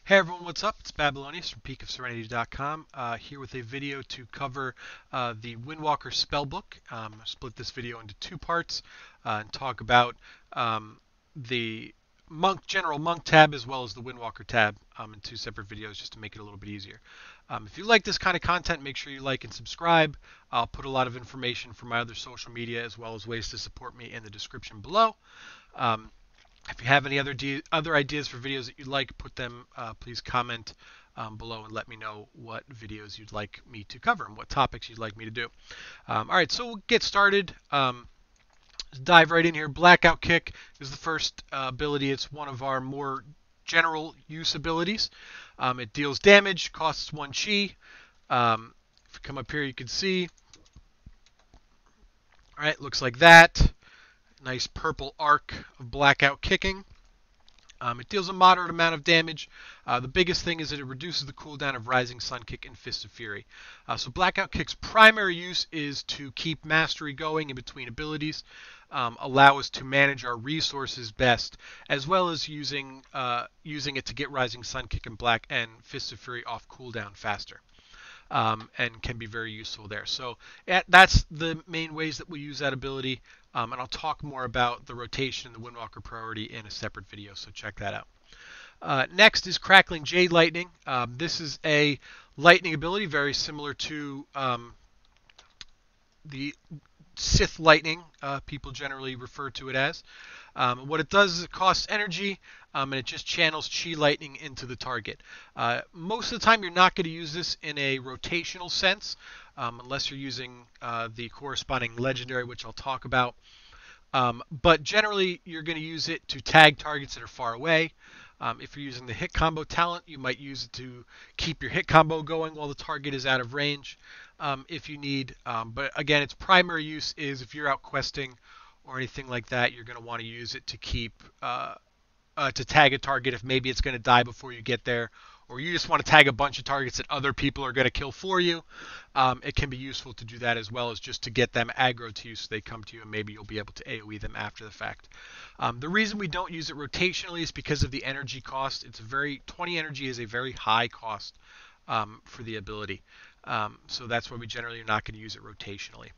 Hey everyone, what's up? It's Babylonius from peakofserenity.com, here with a video to cover the Windwalker Spellbook. I split this video into two parts and talk about the general monk tab as well as the Windwalker tab in two separate videos just to make it a little bit easier. If you like this kind of content, make sure you like and subscribe. I'll put a lot of information from my other social media as well as ways to support me in the description below. If you have any other ideas for videos that you'd like, put them, please comment below and let me know what videos you'd like me to cover and what topics you'd like me to do. All right, so we'll get started. Let's dive right in here. Blackout Kick is the first ability. It's one of our more general use abilities. It deals damage, costs 1 chi. If you come up here, you can see. All right, looks like that. Nice purple arc of blackout kicking. It deals a moderate amount of damage. The biggest thing is that it reduces the cooldown of Rising Sun Kick and Fist of Fury. So Blackout Kick's primary use is to keep mastery going in between abilities, allow us to manage our resources best, as well as using it to get Rising Sun Kick and Fist of Fury off cooldown faster. And can be very useful there. So that's the main ways that we use that ability. And I'll talk more about the rotation and the Windwalker priority in a separate video, so check that out. Next is Crackling J Lightning. This is a lightning ability very similar to the Sith Lightning, people generally refer to it as. What it does is it costs energy, and it just channels Chi Lightning into the target. Most of the time, you're not going to use this in a rotational sense, unless you're using the corresponding legendary, which I'll talk about. But generally, you're going to use it to tag targets that are far away. If you're using the hit combo talent, you might use it to keep your hit combo going while the target is out of range if you need. But again, its primary use is if you're out questing or anything like that, you're going to want to use it to keep to tag a target if maybe it's going to die before you get there, or you just want to tag a bunch of targets that other people are going to kill for you. It can be useful to do that as well as just to get them aggro to you so they come to you and maybe you'll be able to AoE them after the fact. The reason we don't use it rotationally is because of the energy cost. 20 energy is a very high cost for the ability. So that's why we generally are not going to use it rotationally.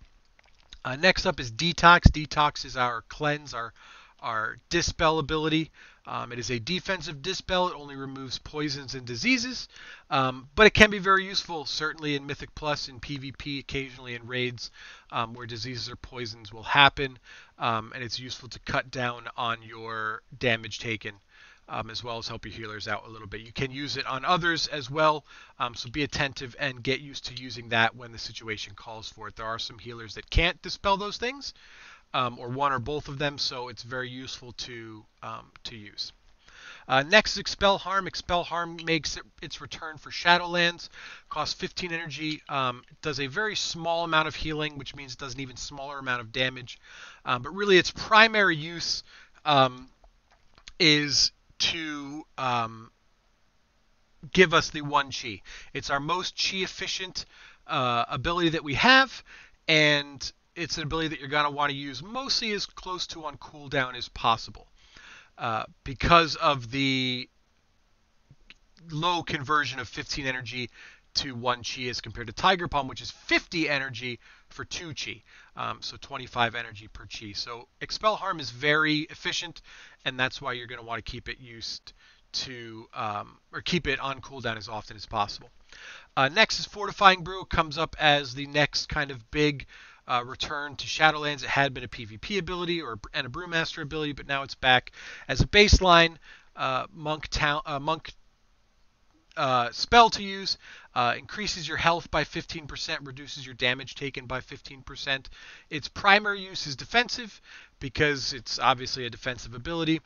Next up is Detox. Detox is our cleanse, our dispel ability. It is a defensive dispel. It only removes poisons and diseases, but it can be very useful, certainly in Mythic Plus, in PvP, occasionally in raids where diseases or poisons will happen, and it's useful to cut down on your damage taken, as well as help your healers out a little bit. You can use it on others as well, so be attentive and get used to using that when the situation calls for it. There are some healers that can't dispel those things, or one or both of them, so it's very useful to use. Next is Expel Harm. Expel Harm makes its return for Shadowlands. Costs 15 energy. It does a very small amount of healing, which means it does an even smaller amount of damage. But really its primary use is to give us the 1 chi. It's our most chi efficient ability that we have, and it's an ability that you're going to want to use mostly as close to on cooldown as possible. Because of the low conversion of 15 energy to 1 chi as compared to Tiger Palm, which is 50 energy for 2 chi, so 25 energy per chi. So Expel Harm is very efficient, and that's why you're going to want to keep it used to, or keep it on cooldown as often as possible. Next is Fortifying Brew. It comes up as the next kind of big return to Shadowlands. It had been a PvP ability and a Brewmaster ability, but now it's back as a baseline monk spell to use. Increases your health by 15%, reduces your damage taken by 15%. Its primary use is defensive because it's obviously a defensive ability.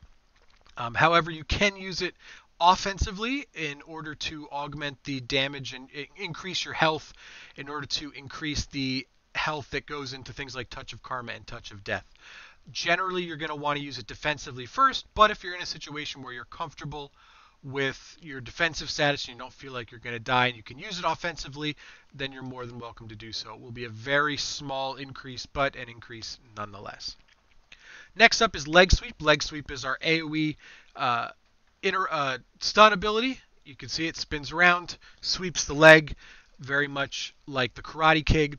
However, you can use it offensively in order to augment the damage and increase your health in order to increase the health that goes into things like Touch of Karma and Touch of Death. Generally, you're going to want to use it defensively first, but if you're in a situation where you're comfortable with your defensive status and you don't feel like you're going to die and you can use it offensively, then you're more than welcome to do so. It will be a very small increase, but an increase nonetheless. Next up is Leg Sweep. Leg Sweep is our AoE stun ability. You can see it spins around, sweeps the leg, very much like the Karate Kid,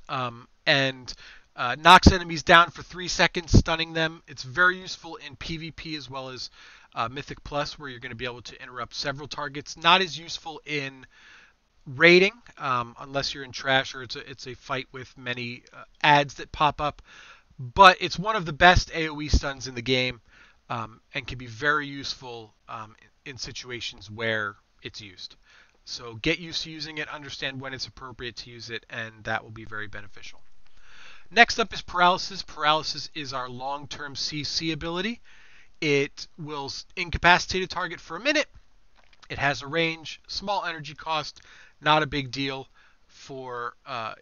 and knocks enemies down for 3 seconds, stunning them. It's very useful in PvP as well as Mythic Plus, where you're going to be able to interrupt several targets. Not as useful in raiding, unless you're in trash or it's a fight with many ads that pop up. But it's one of the best AoE stuns in the game, and can be very useful in situations where it's used. So get used to using it, understand when it's appropriate to use it, and that will be very beneficial. Next up is Paralysis. Paralysis is our long-term CC ability. It will incapacitate a target for a minute. It has a range, small energy cost, not a big deal for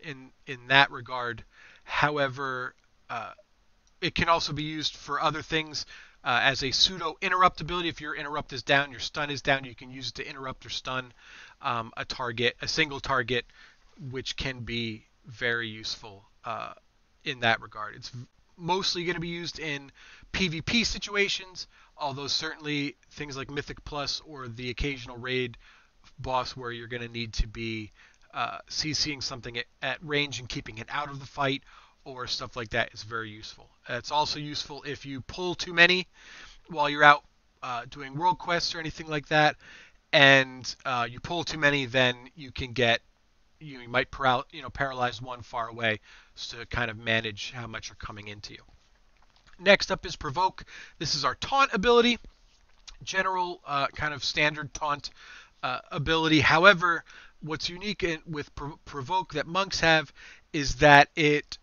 in that regard. However, it can also be used for other things as a pseudo interrupt ability. If your interrupt is down, your stun is down, you can use it to interrupt or stun a single target, which can be very useful in that regard. It's mostly going to be used in PvP situations, although certainly things like Mythic Plus or the occasional raid boss where you're going to need to be CCing something at range and keeping it out of the fight or stuff like that is very useful. It's also useful if you pull too many while you're out doing world quests or anything like that, and you pull too many, then you can get you might paralyze one far away, to kind of manage how much are coming into you. Next up is Provoke. This is our taunt ability, general kind of standard taunt ability. However, what's unique with Provoke that monks have is that it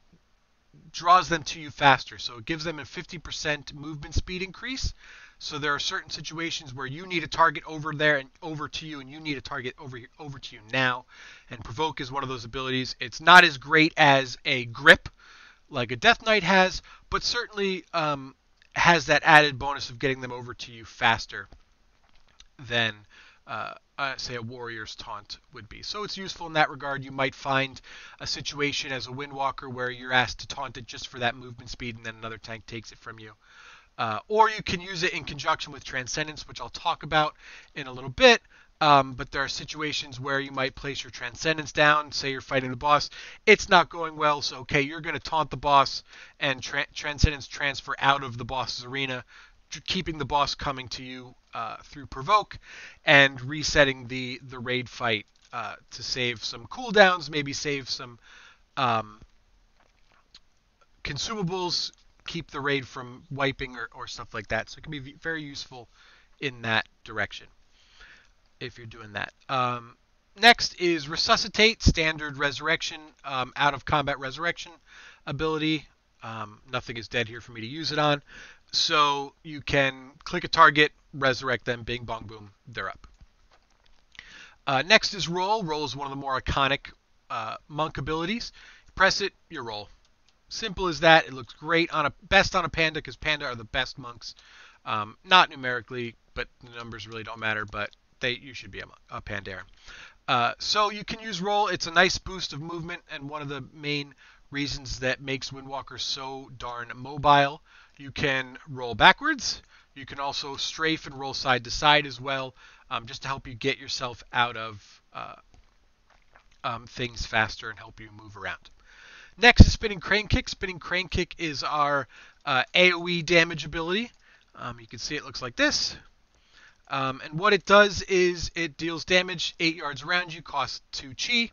draws them to you faster. So it gives them a 50% movement speed increase. So there are certain situations where you need a target over there and over to you, and you need a target over to you now. And Provoke is one of those abilities. It's not as great as a grip like a Death Knight has, but certainly has that added bonus of getting them over to you faster than say a warrior's taunt would be. So it's useful in that regard. You might find a situation as a Windwalker where you're asked to taunt it just for that movement speed, and then another tank takes it from you. Or you can use it in conjunction with Transcendence, which I'll talk about in a little bit. But there are situations where you might place your Transcendence down. Say you're fighting the boss. It's not going well, so okay, you're going to taunt the boss and Transcendence transfer out of the boss's arena, keeping the boss coming to you through Provoke, and resetting the raid fight to save some cooldowns, maybe save some consumables, keep the raid from wiping or stuff like that. So it can be very useful in that direction if you're doing that. Next is Resuscitate, standard resurrection, out of combat resurrection ability. Nothing is dead here for me to use it on. So you can click a target, resurrect them, bing, bong, boom, they're up. Next is Roll. Roll is one of the more iconic monk abilities. Press it, you roll. Simple as that. It looks great best on a panda, because panda are the best monks. Not numerically, but the numbers really don't matter, but you should be a Pandaren. So you can use Roll. It's a nice boost of movement, and one of the main reasons that makes Windwalker so darn mobile. You can roll backwards. You can also strafe and roll side to side as well, just to help you get yourself out of things faster and help you move around. Next is Spinning Crane Kick. Spinning Crane Kick is our AoE damage ability. You can see it looks like this. And what it does is it deals damage 8 yards around you, costs 2 chi.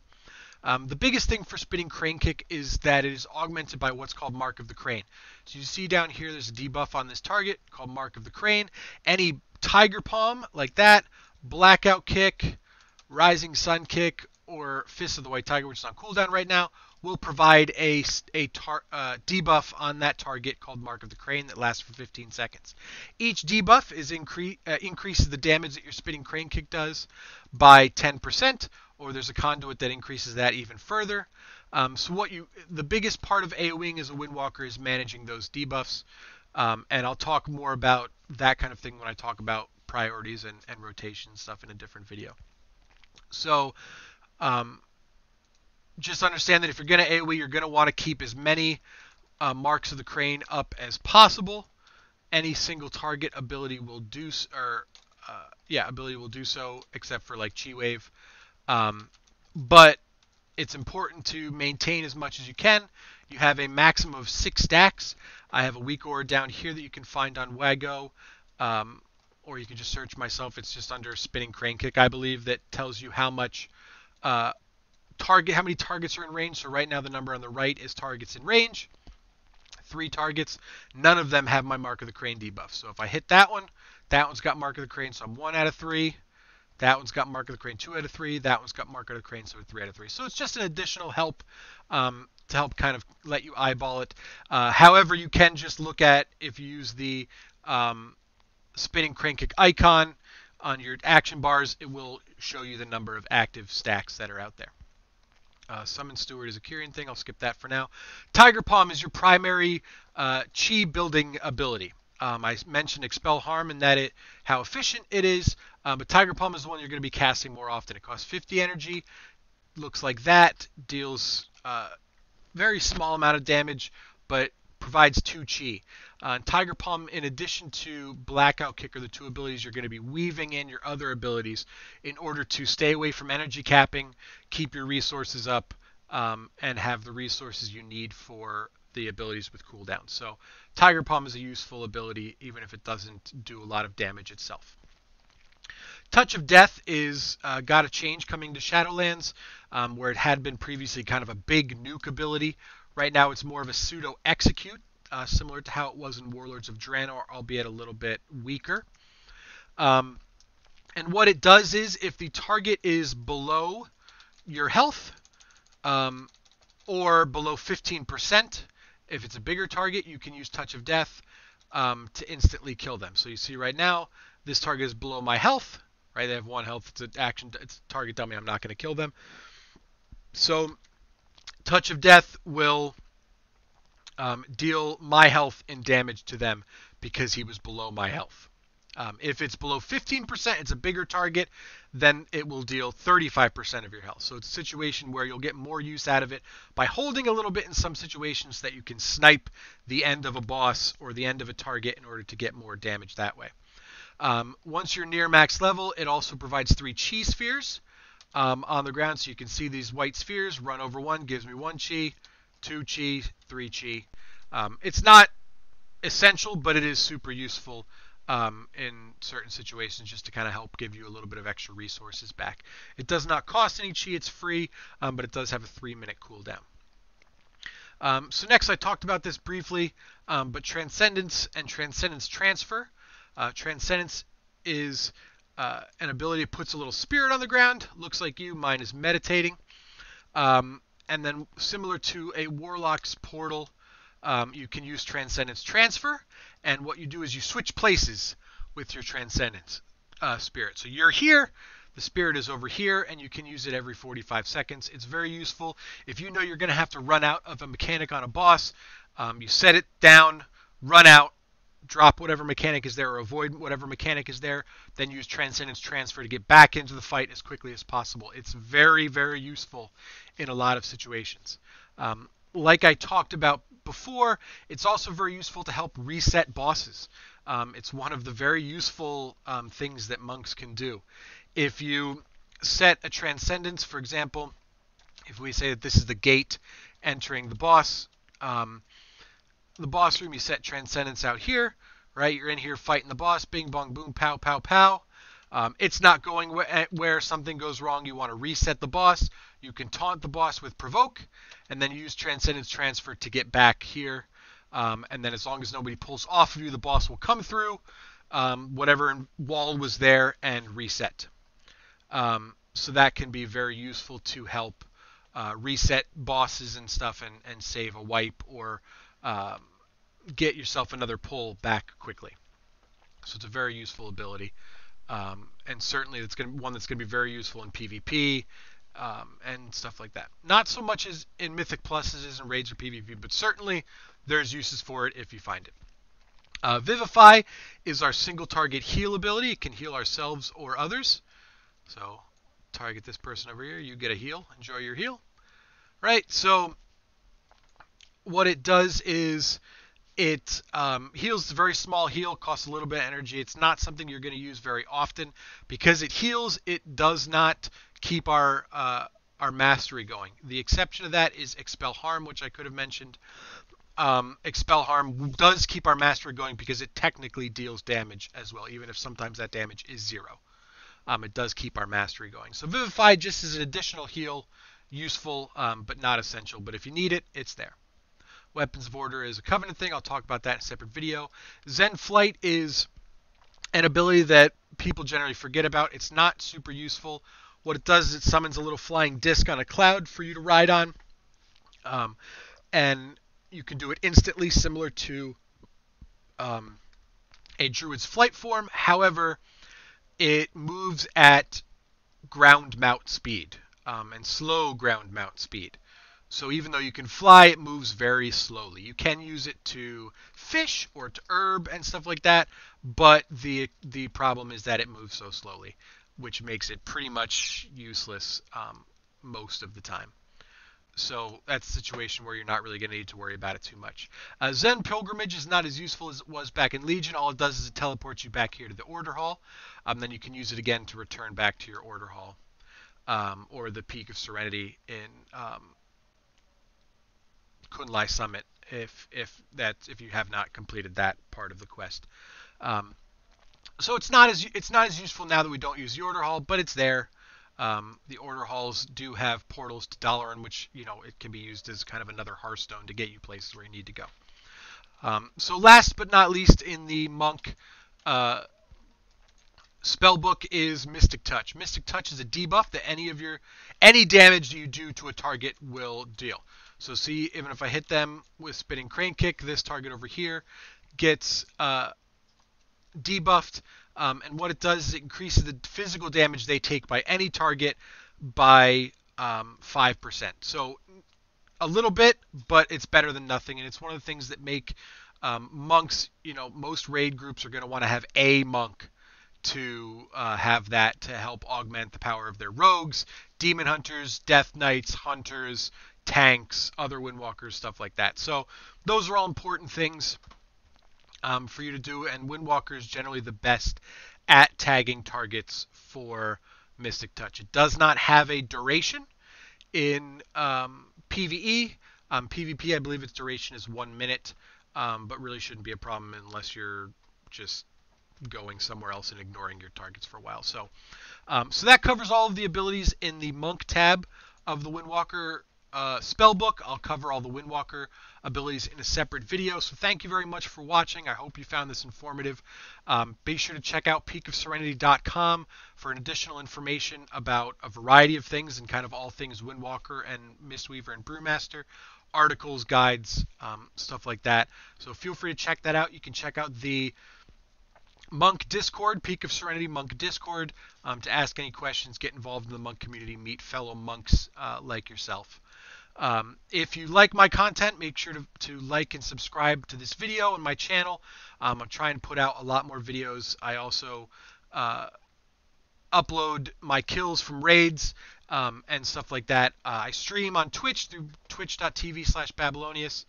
The biggest thing for Spinning Crane Kick is that it is augmented by what's called Mark of the Crane. So you see down here there's a debuff on this target called Mark of the Crane. Any Tiger Palm like that, Blackout Kick, Rising Sun Kick, or Fist of the White Tiger, which is on cooldown right now, will provide a debuff on that target called Mark of the Crane that lasts for 15 seconds. Each debuff is increases the damage that your Spinning Crane Kick does by 10%, or there's a conduit that increases that even further. So the biggest part of AoEing as a Windwalker is managing those debuffs, and I'll talk more about that kind of thing when I talk about priorities and rotation stuff in a different video. So just understand that if you're going to AoE, you're going to want to keep as many Marks of the Crane up as possible. Any single target ability will do, or ability will do so, except for like Chi Wave. But it's important to maintain as much as you can. You have a maximum of 6 stacks. I have a weak aura down here that you can find on Wago, or you can just search myself. It's just under Spinning Crane Kick, I believe, that tells you how much how many targets are in range. So right now the number on the right is targets in range. 3 targets. None of them have my Mark of the Crane debuff. So if I hit that one's got Mark of the Crane, so I'm 1 out of 3. That one's got Mark of the Crane 2 out of 3. That one's got Mark of the Crane, so 3 out of 3. So it's just an additional help to help kind of let you eyeball it. However, you can just look at, if you use the Spinning Crane Kick icon on your action bars, it will show you the number of active stacks that are out there. Summon Steward is a Kyrian thing. I'll skip that for now. Tiger Palm is your primary chi building ability. I mentioned Expel Harm and how efficient it is, but Tiger Palm is the one you're going to be casting more often. It costs 50 energy. Looks like that. Deals very small amount of damage, but provides 2 chi. Tiger Palm, in addition to Blackout Kick, are the 2 abilities you're going to be weaving in your other abilities in order to stay away from energy capping, keep your resources up, and have the resources you need for the abilities with cooldown. So Tiger Palm is a useful ability, even if it doesn't do a lot of damage itself. Touch of Death is got a change coming to Shadowlands, where it had been previously kind of a big nuke ability. Right now it's more of a pseudo execute, similar to how it was in Warlords of Draenor, albeit a little bit weaker. And what it does is, if the target is below your health, or below 15%, if it's a bigger target, you can use Touch of Death to instantly kill them. So you see right now, this target is below my health. Right, they have 1 health. It's an action. It's a target dummy. I'm not going to kill them. So Touch of Death will deal my health in damage to them because he was below my health. If it's below 15%, it's a bigger target, then it will deal 35% of your health. So it's a situation where you'll get more use out of it by holding a little bit in some situations so that you can snipe the end of a boss or the end of a target in order to get more damage that way. Once you're near max level, it also provides 3 chi spheres on the ground. So you can see these white spheres. Run over 1 gives me 1 chi, 2 chi, 3 chi. It's not essential, but it is super useful in certain situations, just to kind of help give you a little bit of extra resources back. It does not cost any chi, it's free, but it does have a 3-minute cooldown. So next, I talked about this briefly, but Transcendence and Transcendence Transfer. Transcendence is an ability that puts a little spirit on the ground. Looks like you. Mine is meditating. And then similar to a Warlock's Portal, you can use Transcendence Transfer. And what you do is you switch places with your Transcendence spirit. So you're here, the spirit is over here, and you can use it every 45 seconds. It's very useful. If you know you're going to have to run out of a mechanic on a boss, you set it down, run out, drop whatever mechanic is there or avoid whatever mechanic is there, then use Transcendence Transfer to get back into the fight as quickly as possible. It's very, very useful in a lot of situations. Like I talked about before, it's also very useful to help reset bosses. It's one of the very useful things that monks can do. If you set a Transcendence, for example, if we say that this is the gate entering the boss room, you set Transcendence out here, right? You're in here fighting the boss, bing, bong, boom, pow, pow, pow. It's not going where something goes wrong. You want to reset the boss. You can taunt the boss with Provoke, and then use Transcendence Transfer to get back here. And then as long as nobody pulls off of you, the boss will come through whatever wall was there and reset. So that can be very useful to help reset bosses and stuff and save a wipe or get yourself another pull back quickly. So it's a very useful ability. And certainly it's one that's going to be very useful in PvP and stuff like that. Not so much as in Mythic Pluses as in Raids or PvP, but certainly there's uses for it if you find it. Vivify is our single target heal ability. It can heal ourselves or others. So target this person over here, you get a heal. Enjoy your heal. Right, so what it does is It heals a very small heal, costs a little bit of energy. It's not something you're going to use very often because it heals. It does not keep our mastery going. The exception to that is Expel Harm, which I could have mentioned. Expel Harm does keep our mastery going because it technically deals damage as well, even if sometimes that damage is 0. It does keep our mastery going. So Vivify just is an additional heal, useful, but not essential. But if you need it, it's there. Weapons of Order is a Covenant thing. I'll talk about that in a separate video. Zenflight is an ability that people generally forget about. It's not super useful. What it does is it summons a little flying disc on a cloud for you to ride on. And you can do it instantly, similar to a Druid's Flight form. However, it moves at ground mount speed and slow ground mount speed. So even though you can fly, it moves very slowly. You can use it to fish or to herb and stuff like that, but the problem is that it moves so slowly, which makes it pretty much useless most of the time. So that's a situation where you're not really going to need to worry about it too much. Zen Pilgrimage is not as useful as it was back in Legion. All it does is it teleports you back here to the Order Hall. Then you can use it again to return back to your Order Hall or the Peak of Serenity in Kunlai Summit if you have not completed that part of the quest. So it's not as useful now that we don't use the Order Hall, but it's there. The Order Halls do have portals to Dalaran, which it can be used as kind of another Hearthstone to get you places where you need to go. So last but not least, in the Monk Spellbook is Mystic Touch. Mystic Touch is a debuff that any damage you do to a target will deal. So see, even if I hit them with Spinning Crane Kick, this target over here gets debuffed. And what it does is it increases the physical damage they take by any target by 5%. So a little bit, but it's better than nothing. And it's one of the things that make monks, most raid groups are going to want to have a monk to have that to help augment the power of their rogues, demon hunters, death knights, hunters, tanks, other Windwalkers, stuff like that. So those are all important things for you to do, and Windwalker is generally the best at tagging targets for Mystic Touch. It does not have a duration in PvE. PvP, I believe its duration is 1 minute, but really shouldn't be a problem unless you're just going somewhere else and ignoring your targets for a while. So that covers all of the abilities in the Monk tab of the Windwalker Spellbook. I'll cover all the Windwalker abilities in a separate video. So thank you very much for watching. I hope you found this informative. Be sure to check out peakofserenity.com for additional information about a variety of things and kind of all things Windwalker and Mistweaver and Brewmaster. Articles, guides, stuff like that. So feel free to check that out. You can check out the Monk Discord, Peak of Serenity Monk Discord, to ask any questions, get involved in the monk community, meet fellow monks like yourself. If you like my content, make sure to like and subscribe to this video and my channel. I'm trying to put out a lot more videos. I also upload my kills from raids and stuff like that. I stream on Twitch through twitch.tv/Babylonius.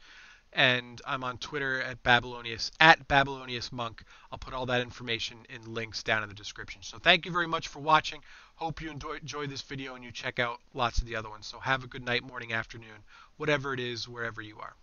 And I'm on Twitter at Babylonius, @BabyloniusMonk. I'll put all that information in links down in the description. So thank you very much for watching. Hope you enjoy this video and you check out lots of the other ones. So have a good night, morning, afternoon, whatever it is, wherever you are.